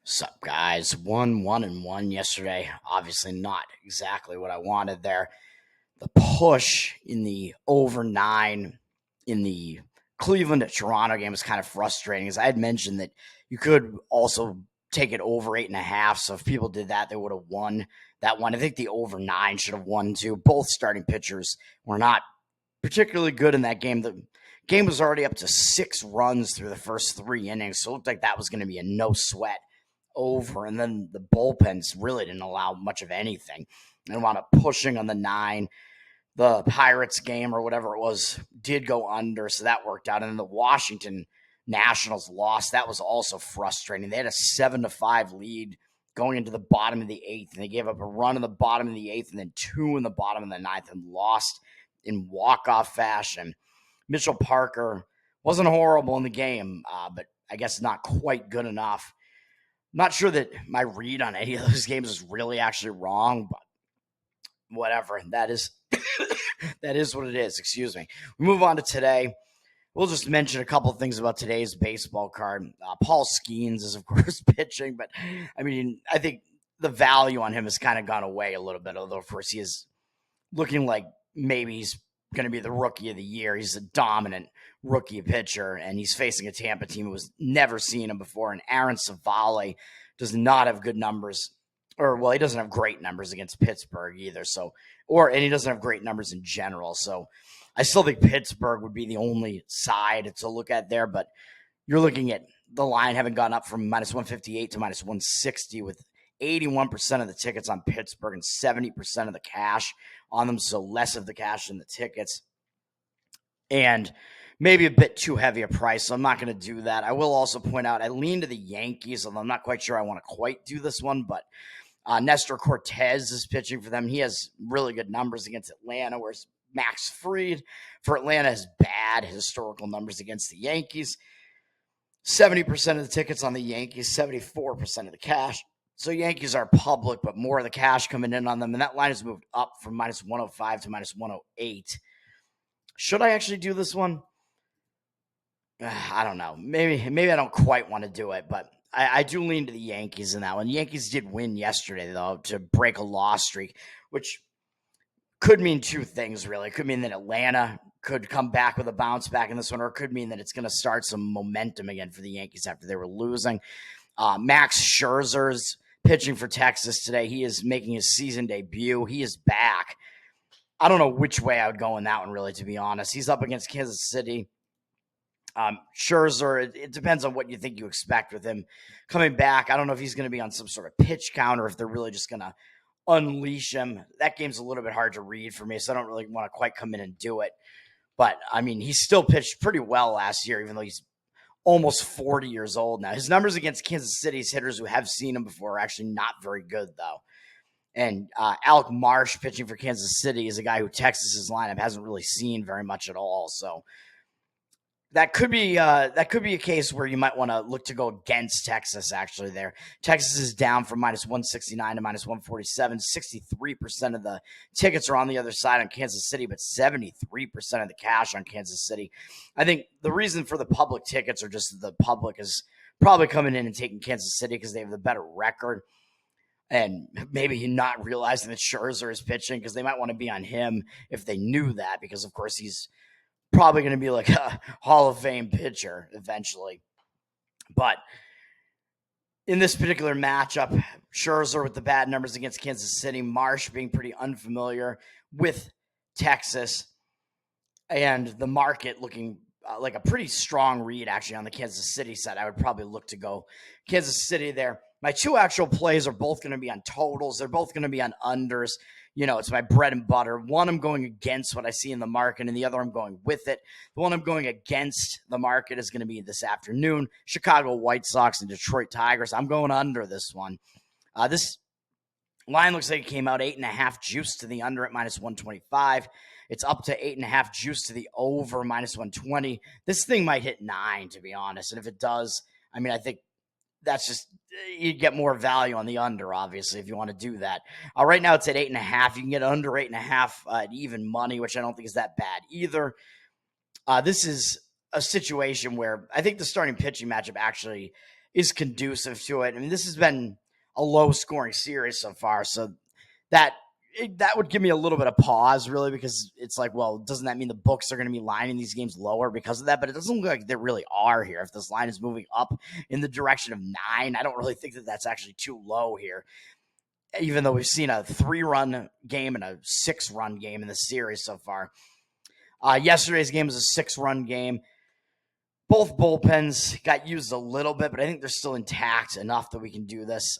Sup, guys? 1-1-1 yesterday. Obviously, not exactly what I wanted there. The push in the over 9 in the Cleveland at Toronto game was kind of frustrating, as I had mentioned that you could also take it over 8.5. So if people did that, they would have won that one. I think the over 9 should have won too. Both starting pitchers were not particularly good in that game. The game was already up to 6 runs through the first 3 innings, so it looked like that was going to be a no sweat over. And then the bullpens really didn't allow much of anything and wound up pushing on the 9. The Pirates game or whatever it was did go under, so that worked out. And then the Washington Nationals lost. That was also frustrating. They had a 7-5 lead going into the bottom of the 8th, and they gave up a run in the bottom of the 8th and then 2 in the bottom of the 9th and lost in walk-off fashion. Mitchell Parker wasn't horrible in the game, but I guess not quite good enough. Not sure that my read on any of those games is really actually wrong, but whatever. That is that is what it is. Excuse me. We move on to today. We'll just mention a couple of things about today's baseball card. Paul Skeens is, of course, pitching, but I mean, I think the value on him has kind of gone away a little bit, although, of course, he is looking like maybe he's going to be the rookie of the year. He's a dominant rookie pitcher, and he's facing a Tampa team who has never seen him before. And Aaron Savale does not have good numbers, or, he doesn't have great numbers against Pittsburgh either. And he doesn't have great numbers in general. So I still think Pittsburgh would be the only side to look at there, but you're looking at the line having gone up from minus 158 to minus 160 with 81% of the tickets on Pittsburgh and 70% of the cash on them, so less of the cash than the tickets. And maybe a bit too heavy a price, so I'm not going to do that. I will also point out I lean to the Yankees, although I'm not quite sure I want to quite do this one, but Nestor Cortez is pitching for them. He has really good numbers against Atlanta, whereas Max Fried for Atlanta has bad historical numbers against the Yankees. 70% of the tickets on the Yankees, 74% of the cash. So Yankees are public, but more of the cash coming in on them. And that line has moved up from minus 105 to minus 108. Should I actually do this one? I don't know. Maybe I don't quite want to do it, but I do lean to the Yankees in that one. The Yankees did win yesterday, though, to break a loss streak, which could mean two things, really. It could mean that Atlanta could come back with a bounce back in this one, or it could mean that it's going to start some momentum again for the Yankees after they were losing. Max Scherzer's pitching for Texas today. He is making his season debut. He is back. I don't know which way I would go in that one, really, to be honest. He's up against Kansas City. Scherzer, it depends on what you think you expect with him coming back. I don't know if he's going to be on some sort of pitch count or if they're really just going to unleash him. That game's a little bit hard to read for me, so I don't really want to quite come in and do it. But, I mean, he still pitched pretty well last year, even though he's almost 40 years old now. His numbers against Kansas City's hitters who have seen him before are actually not very good, though. And Alec Marsh pitching for Kansas City is a guy who Texas's lineup hasn't really seen very much at all. So that could be a case where you might want to look to go against Texas, actually, there. Texas is down from minus 169 to minus 147. 63% of the tickets are on the other side on Kansas City, but 73% of the cash on Kansas City. I think the reason for the public tickets are just the public is probably coming in and taking Kansas City because they have the better record. And maybe not realizing that Scherzer is pitching because they might want to be on him if they knew that, because, of course, he's probably going to be like a Hall of Fame pitcher eventually. But in this particular matchup, Scherzer with the bad numbers against Kansas City, Marsh being pretty unfamiliar with Texas, and the market looking like a pretty strong read actually on the Kansas City side. I would probably look to go Kansas City there. My two actual plays are both going to be on totals. They're both going to be on unders. You know, it's my bread and butter. One, I'm going against what I see in the market, and the other, I'm going with it. The one I'm going against the market is going to be this afternoon, Chicago White Sox and Detroit Tigers. I'm going under this one. This line looks like it came out 8.5 juice to the under at minus 125. It's up to 8.5 juice to the over minus 120. This thing might hit 9, to be honest. And if it does, I mean, I think that's just, you get more value on the under, obviously, if you want to do that. Right now it's at 8.5. You can get under 8.5 at even money, which I don't think is that bad either. This is a situation where I think the starting pitching matchup actually is conducive to it. I mean, this has been a low-scoring series so far, so that would give me a little bit of pause, really, because it's like, well, doesn't that mean the books are going to be lining these games lower because of that? But it doesn't look like they really are here. If this line is moving up in the direction of 9, I don't really think that that's actually too low here, even though we've seen a 3-run game and a 6-run game in the series so far. Yesterday's game was a 6-run game. Both bullpens got used a little bit, but I think they're still intact enough that we can do this.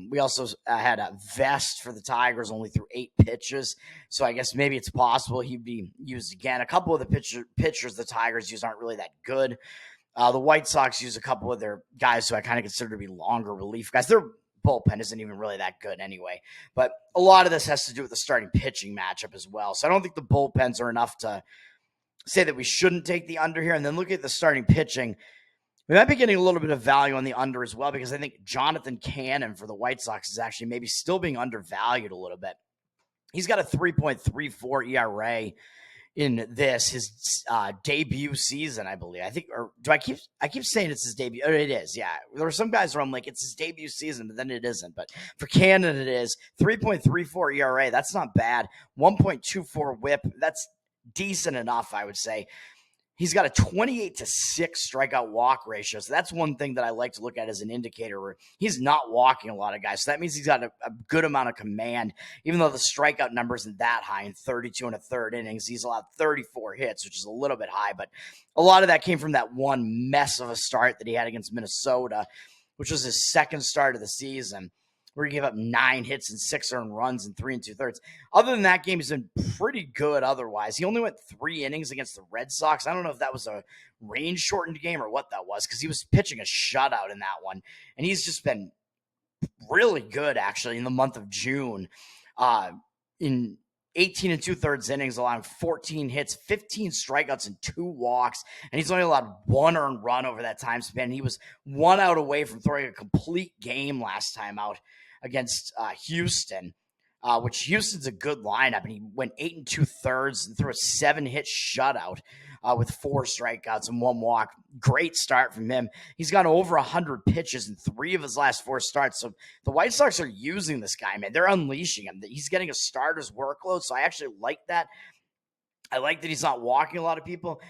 We also had a Vest for the Tigers, only threw 8 pitches. So I guess maybe it's possible he'd be used again. A couple of the pitchers the Tigers use aren't really that good. The White Sox use a couple of their guys who I kind of consider to be longer relief guys. Their bullpen isn't even really that good anyway. But a lot of this has to do with the starting pitching matchup as well. So I don't think the bullpens are enough to say that we shouldn't take the under here. And then look at the starting pitching. We might be getting a little bit of value on the under as well, because I think Jonathan Cannon for the White Sox is actually maybe still being undervalued a little bit. He's got a 3.34 ERA in his debut season, I believe. I think, or do I keep saying it's his debut? It is, yeah. There are some guys where I'm like, it's his debut season, but then it isn't. But for Cannon, it is 3.34 ERA. That's not bad. 1.24 WHIP. That's decent enough, I would say. He's got a 28-6 strikeout walk ratio. So that's one thing that I like to look at as an indicator where he's not walking a lot of guys. So that means he's got a good amount of command, even though the strikeout number isn't that high in 32 1/3 innings. He's allowed 34 hits, which is a little bit high, but a lot of that came from that one mess of a start that he had against Minnesota, which was his second start of the season, where he gave up 9 hits and 6 earned runs in 3 2/3. Other than that game, he's been pretty good otherwise. He only went 3 innings against the Red Sox. I don't know if that was a range-shortened game or what that was, because he was pitching a shutout in that one. And he's just been really good, actually, in the month of June. In 18 2/3 innings, allowing 14 hits, 15 strikeouts, and 2 walks. And he's only allowed 1 earned run over that time span. He was 1 out away from throwing a complete game last time out against Houston, which Houston's a good lineup. And he went 8 2/3 and threw a 7-hit shutout with 4 strikeouts and 1 walk. Great start from him. He's got over 100 pitches in 3 of his last 4 starts. So the White Sox are using this guy, man. They're unleashing him. He's getting a starter's workload, so I actually like that. I like that he's not walking a lot of people.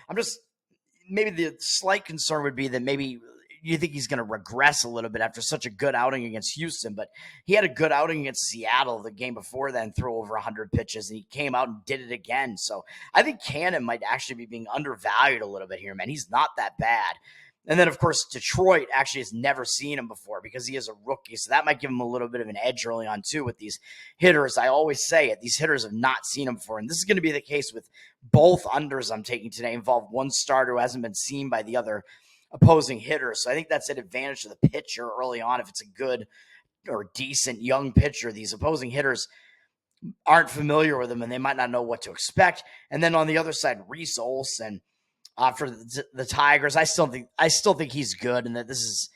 Maybe the slight concern would be that maybe you think he's going to regress a little bit after such a good outing against Houston, but he had a good outing against Seattle the game before then, threw over 100 pitches, and he came out and did it again. So I think Cannon might actually be being undervalued a little bit here, man. He's not that bad. And then, of course, Detroit actually has never seen him before because he is a rookie. So that might give him a little bit of an edge early on, too, with these hitters. I always say it. These hitters have not seen him before. And this is going to be the case with both unders I'm taking today, involve one starter who hasn't been seen by the other opposing hitters. So I think that's an advantage to the pitcher early on. If it's a good or decent young pitcher, these opposing hitters aren't familiar with him and they might not know what to expect. And then on the other side, Reese Olson for the Tigers, I still think he's good, and that this is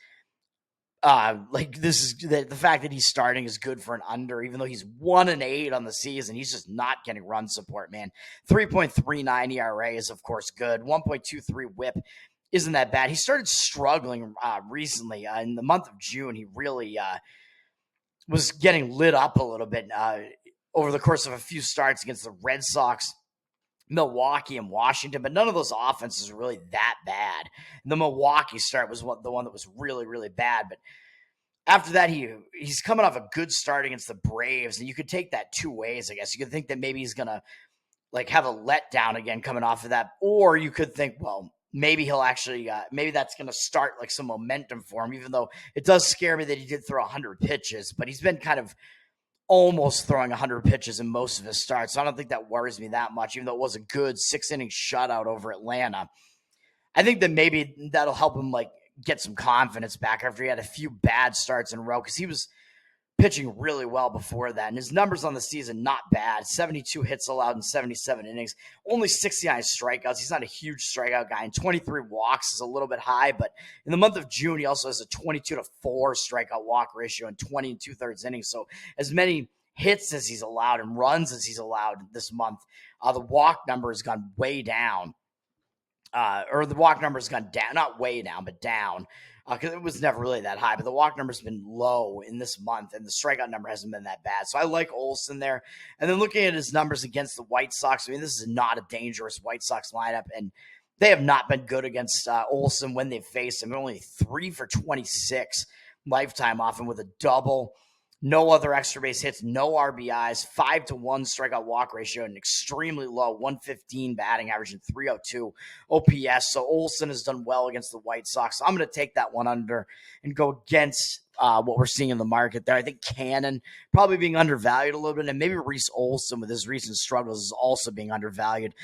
the fact that he's starting is good for an under, even though he's 1-8 on the season. He's just not getting run support, man. 3.39 ERA is of course good. 1.23 WHIP isn't that bad. He started struggling recently. In the month of June, he really was getting lit up a little bit over the course of a few starts against the Red Sox, Milwaukee, and Washington, but none of those offenses are really that bad. The Milwaukee start was the one that was really, really bad. But after that, he's coming off a good start against the Braves, and you could take that 2 ways, I guess. You could think that maybe he's going to have a letdown again coming off of that, or you could think, well, maybe he'll actually, maybe that's going to start some momentum for him, even though it does scare me that he did throw 100 pitches, but he's been kind of almost throwing 100 pitches in most of his starts. So I don't think that worries me that much, even though it was a good 6-inning shutout over Atlanta. I think that maybe that'll help him get some confidence back after he had a few bad starts in a row, because he was pitching really well before that. And his numbers on the season, not bad. 72 hits allowed in 77 innings, only 69 strikeouts. He's not a huge strikeout guy. And 23 walks is a little bit high, but in the month of June, he also has a 22-4 strikeout walk ratio and 20 2/3 innings. So as many hits as he's allowed and runs as he's allowed this month, the walk number has gone way down. Or the walk number has gone down, not way down, but down. because it was never really that high, but the walk number's been low in this month, and the strikeout number hasn't been that bad. So I like Olson there. And then looking at his numbers against the White Sox, I mean, this is not a dangerous White Sox lineup, and they have not been good against Olson when they've faced him. Only 3 for 26 lifetime off him with a double. No other extra base hits, no RBIs, 5-1 strikeout walk ratio, and extremely low 115 batting average and 302 OPS. So Olson has done well against the White Sox. So I'm going to take that one under and go against what we're seeing in the market there. I think Cannon probably being undervalued a little bit, and maybe Reese Olson with his recent struggles is also being undervalued.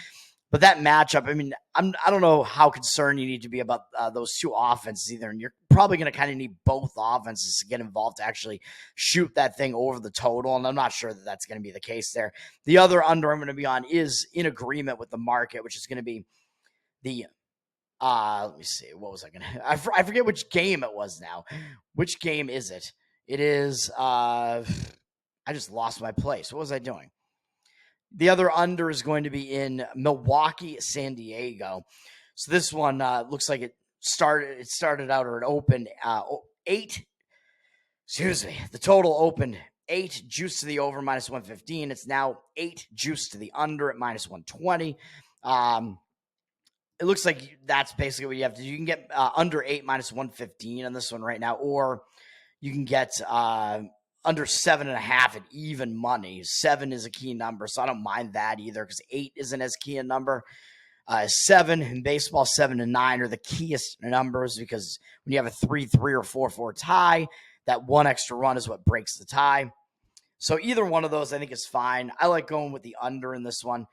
But that matchup, I mean, I don't know how concerned you need to be about those two offenses either. And you're probably going to kind of need both offenses to get involved to actually shoot that thing over the total. And I'm not sure that that's going to be the case there. The other under I'm going to be on is in agreement with the market, which is going to be the, let me see, what was I going to, I forget which game it was now. Which game is it? It is, I just lost my place. What was I doing? The other under is going to be in Milwaukee, San Diego. So this one looks like it started out or it opened 8. Excuse me. The total opened 8 juice to the over minus 115. It's now 8 juice to the under at minus 120. It looks like that's basically what you have to do. You can get under 8 minus 115 on this one right now, or you can get under 7.5 at even money. 7 is a key number, so I don't mind that either because 8 isn't as key a number. 7 in baseball, 7 and 9 are the keyest numbers because when you have a 3-3 or 4-4 tie, that one extra run is what breaks the tie. So either one of those I think is fine. I like going with the under in this one.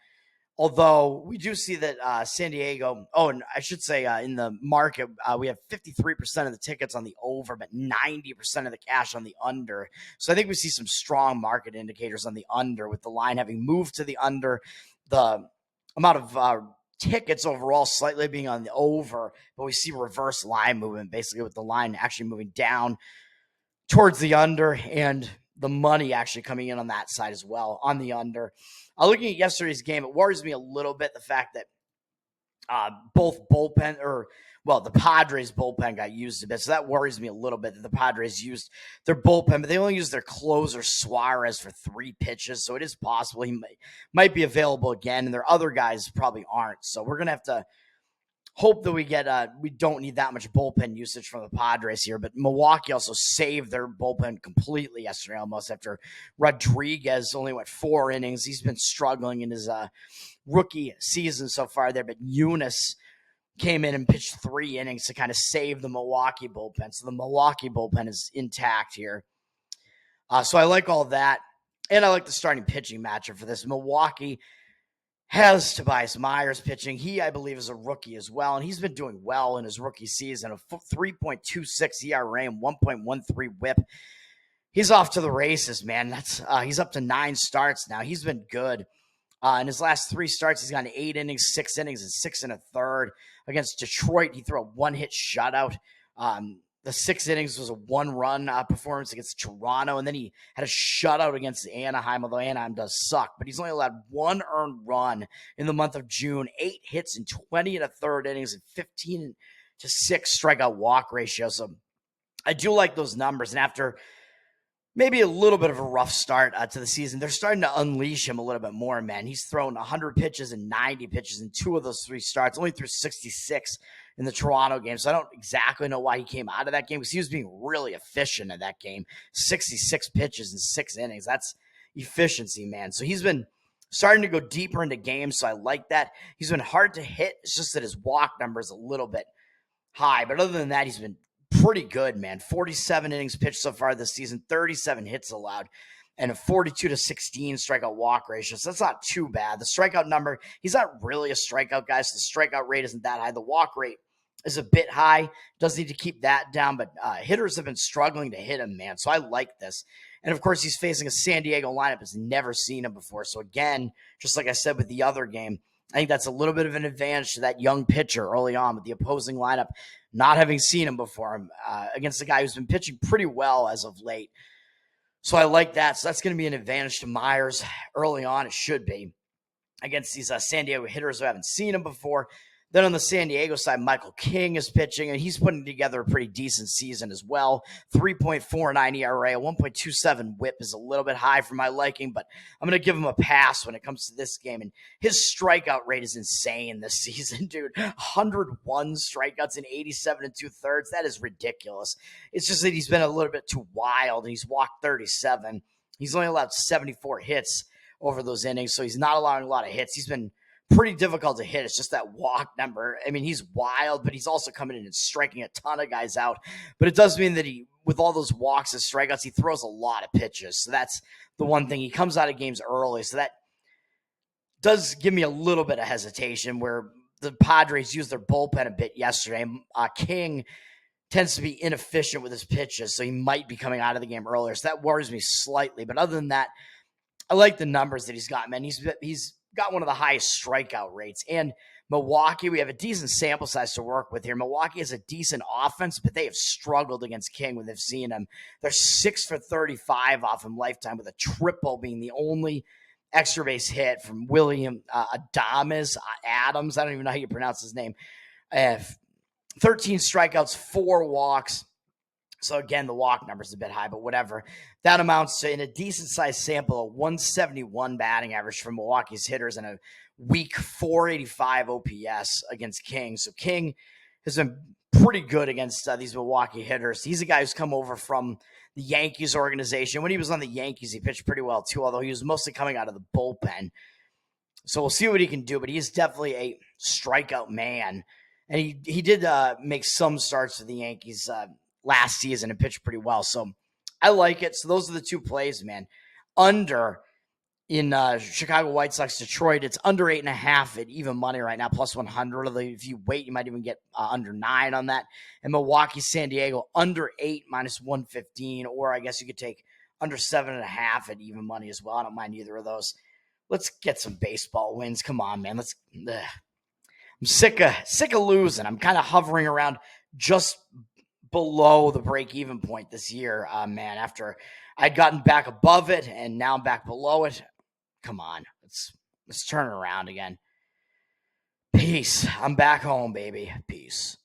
Although we do see that San Diego, and I should say in the market, we have 53% of the tickets on the over, but 90% of the cash on the under. So I think we see some strong market indicators on the under with the line having moved to the under, the amount of tickets overall slightly being on the over, but we see reverse line movement, basically with the line actually moving down towards the under and the money actually coming in on that side as well on the under. Looking at yesterday's game, it worries me a little bit the fact that the Padres bullpen got used a bit. So that worries me a little bit that the Padres used their bullpen, but they only used their closer Suarez for 3 pitches. So it is possible he might be available again, and their other guys probably aren't. So we're going to have to hope that we don't need that much bullpen usage from the Padres here, but Milwaukee also saved their bullpen completely yesterday almost after Rodriguez only went 4 innings. He's been struggling in his rookie season so far there, but Eunice came in and pitched 3 innings to kind of save the Milwaukee bullpen. So the Milwaukee bullpen is intact here. So I like all that, and I like the starting pitching matchup for this. Milwaukee has Tobias Myers pitching. He, I believe, is a rookie as well, and he's been doing well in his rookie season. A 3.26 ERA and 1.13 WHIP. He's off to the races, man. He's up to 9 starts now. He's been good. In his last 3 starts, he's gone 8 innings, 6 innings, and 6 1/3. Against Detroit, he threw a 1-hit shutout. The 6 innings was a 1-run performance against Toronto, and then he had a shutout against Anaheim, although Anaheim does suck. But he's only allowed 1 earned run in the month of June, 8 hits in 20 1/3 innings, and 15-6 strikeout walk ratio. So I do like those numbers, and after maybe a little bit of a rough start to the season, they're starting to unleash him a little bit more, man. He's thrown 100 pitches and 90 pitches in 2 of those 3 starts, only threw 66 in the Toronto game. So I don't exactly know why he came out of that game because he was being really efficient in that game. 66 pitches in 6 innings. That's efficiency, man. So he's been starting to go deeper into games, so I like that. He's been hard to hit. It's just that his walk number is a little bit high. But other than that, he's been pretty good, man. 47 innings pitched so far this season, 37 hits allowed, and a 42-16 strikeout walk ratio. So that's not too bad. The strikeout number, he's not really a strikeout guy, so the strikeout rate isn't that high. The walk rate is a bit high. Does need to keep that down, but hitters have been struggling to hit him, man. So I like this. And, of course, he's facing a San Diego lineup that's never seen him before. So, again, just like I said with the other game, I think that's a little bit of an advantage to that young pitcher early on with the opposing lineup, not having seen him before against a guy who's been pitching pretty well as of late. So I like that. So that's going to be an advantage to Myers early on. It should be against these San Diego hitters who haven't seen him before. Then on the San Diego side, Michael King is pitching, and he's putting together a pretty decent season as well. 3.49 ERA, 1.27 whip is a little bit high for my liking, but I'm going to give him a pass when it comes to this game. And his strikeout rate is insane this season, dude. 101 strikeouts in 87 2/3. That is ridiculous. It's just that he's been a little bit too wild, and he's walked 37. He's only allowed 74 hits over those innings, so he's not allowing a lot of hits. He's been pretty difficult to hit. It's just that walk number. I mean, he's wild, but he's also coming in and striking a ton of guys out. But it does mean that he, with all those walks and strikeouts, he throws a lot of pitches. So that's the one thing. He comes out of games early, so that does give me a little bit of hesitation where the Padres used their bullpen a bit yesterday. King tends to be inefficient with his pitches, so he might be coming out of the game earlier. So that worries me slightly. But other than that, I like the numbers that he's got, man. He's got one of the highest strikeout rates. And Milwaukee, we have a decent sample size to work with here. Milwaukee has a decent offense, but they have struggled against King when they've seen him. They're 6 for 35 off him lifetime, with a triple being the only extra base hit from William Adams. I don't even know how you pronounce his name. 13 strikeouts, 4 walks. So again, the walk number is a bit high, but whatever. That amounts to, in a decent-sized sample, a 171 batting average from Milwaukee's hitters and a weak 485 OPS against King. So King has been pretty good against these Milwaukee hitters. He's a guy who's come over from the Yankees organization. When he was on the Yankees, he pitched pretty well too, although he was mostly coming out of the bullpen. So we'll see what he can do, but he's definitely a strikeout man. And he did make some starts for the Yankees last season and pitched pretty well. So I like it. So those are the two plays, man. Under in Chicago White Sox, Detroit, it's under 8.5 at even money right now, plus 100. Although if you wait, you might even get under 9 on that. And Milwaukee, San Diego, under 8 minus 115. Or I guess you could take under 7.5 at even money as well. I don't mind either of those. Let's get some baseball wins. Come on, man. I'm sick of losing. I'm kind of hovering around just below the break-even point this year, man. After I'd gotten back above it, and now I'm back below it. Come on, let's turn it around again. Peace. I'm back home, baby. Peace.